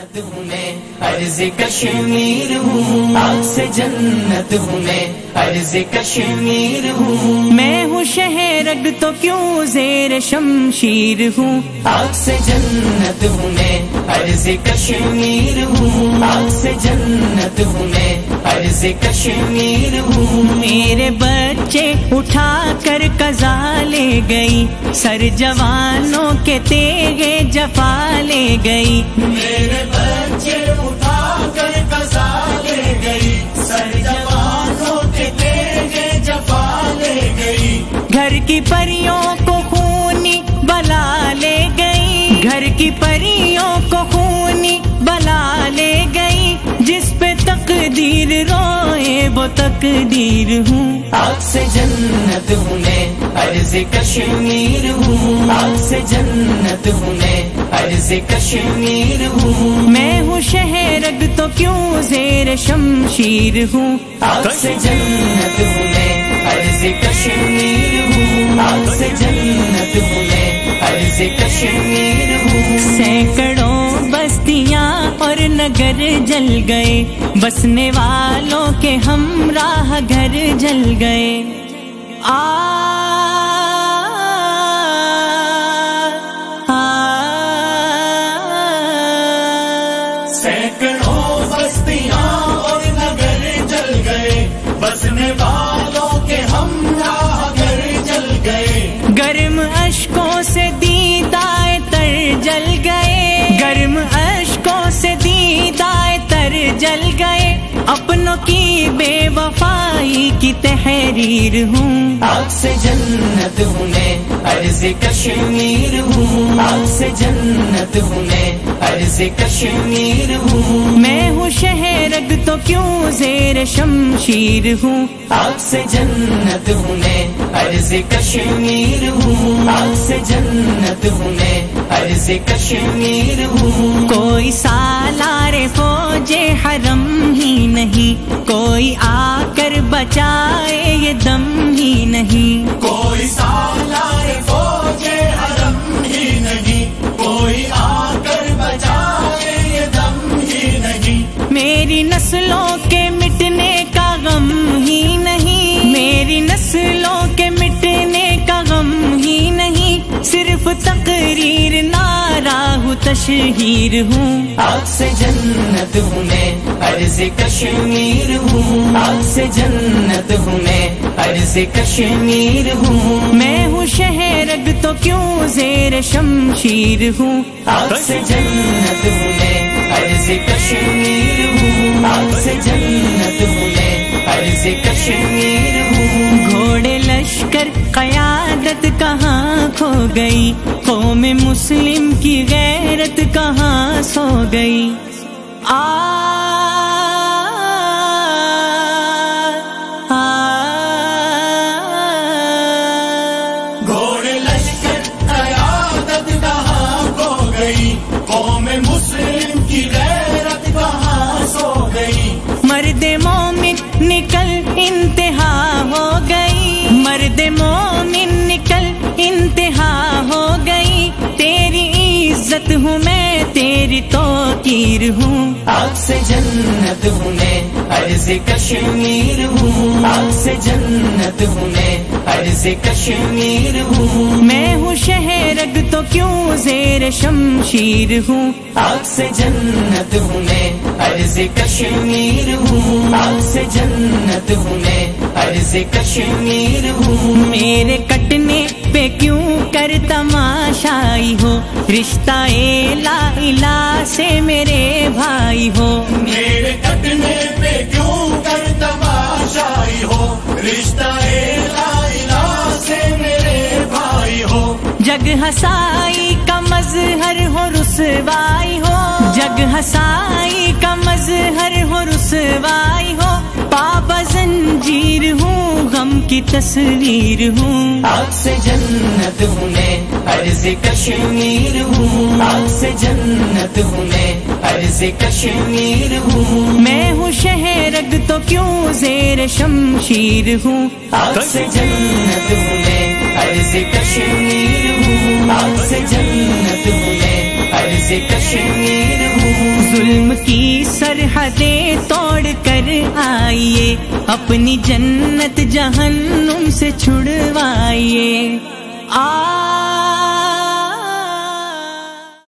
جنت ہوں میں عرض کشمیر ہوں، آگ سے جنت ہوں میں عرض کشمیر ہوں، میں ہوں شہرگ تو کیوں زیر شمشیر ہوں، آگ سے جنت ہوں میں عرض کشمیر ہوں، آگ سے جنت ہوں میں عرض کشمیر ہوں، میرے بچے اٹھا کر قضا لے گئی، سر جوانوں کے تیغے جفا لے گئی، میرے بچے اٹھا کر قضا لے گئی، سر جوانوں کے تیغے جفا لے گئی، گھر کی پریوں کو خونی بلا لے گئی، گھر کی پریوں کو خونی بلا لے گئی، جس پہ تقدیر روئے وہ تقدیر ہوں، آگ سے جنت ہوں میں عرض کشمیر ہوں، آگ سے جنت ہوں میں عرض کشمیر ہوں، میں ہوں شہرگ تو کیوں زیر شمشیر ہوں، آگ سے جنت ہوں میں عرض کشمیر ہوں، آگ سے جنت ہوں میں عرض کشمیر ہوں، سینکڑوں بستیاں اور نگر جل گئے، بسنے والوں کے ہمراہ گھر جل گئے، سینکڑوں بستیاں اور نگر جل گئے، بسنے والوں کے ہمراہ گھر جل گئے، گرم اشکوں سے دیدائے تر جل گئے، گرم اشکوں سے دیدائے تر جل گئے، اپنوں کی بے وفائی کی تحریر ہوں، آگ سے جنت ہوں میں عرض کشمیر ہوں، آگ سے جنت ہوں میں عرض کشمیر ہوں، میں ہوں شہرگ تو کیوں زیر شمشیر ہوں، آگ سے جنت ہوں میں عرض کشمیر ہوں، آگ سے جنت ہوں میں عرض کشمیر ہوں، کوئی سالار فوج حرم ہی نہیں، کوئی آ کر بچائے یہ دم ہی نہیں، کوئی سالار فوج حرم ہی نہیں، کوئی آ کر بچائے یہ دم ہی نہیں، میری نسلوں کے مٹنے کا غم ہی نہیں، میری نسلوں کے مٹنے کا غم ہی نہیں، صرف تقریر نعرہ تشہیر ہوں، آگ سے جنت ہوں میں عرض کشمیر ہوں، آگ سے جنت ہوں میں عرض کشمیر ہوں، میں ہوں شہرگ تو کیوں زیر شمشیر ہوں، آگ سے جنت ہوں میں عرض کشمیر ہوں، آگ سے جنت ہوں میں عرض کشمیر ہوں، گھوڑے لشکر قیادت کہاں کھو گئی، قوم مسلم کی غیرت کہاں سو گئی، گھوڑے لشکر قیادت کہاں کھو گئی، قوم مسلم کی غیرت کہاں سو گئی، مرد مومن نکل انتہا ہو گئی، مرد مومن نکل انتہا ہو گئی، تیری عزت ہوں میں تیری توقیر ہوں، آگ سے جنت ہوں میں عرض کشمیر ہوں، آگ سے جنت ہوں میں عرض کشمیر ہوں، میں ہوں شہرگ تو کیوں زیر شمشیر ہوں، آگ سے جنت ہوں میں عرض کشمیر ہوں، آگ سے جنت ہوں میں عرض کشمیر ہوں، میرے کٹنے پہ کیوں کر تماشائی ہو، رشتہ لا الہ سے میرے بھائی ہو، میرے کٹنے پہ کیوں کر تماشائی ہو، رشتہ لا الہ سے میرے بھائی ہو، جگ ہسائی کا مظہر ہو رسوائی ہو، جگ ہسائی کا مظہر ہو رسوائی ہو، پابا زنجیر ہوں غم کی تصویر ہوں، آگ سے جنت ہوں میں عرض کشمیر ہوں، آگ سے جنت ہوں میں عرض کشمیر ہوں، میں ہوں شہرگ تو کیوں زیر شمشیر ہوں، آگ سے جنت ہوں میں عرض کشمیر ہوں، آگ سے جنت ہوں میں عرض کشمیر ہوں، ظلم کی سرحدیں توڑ کر آئیے، اپنی جنت جہنم سے چھڑوائیے۔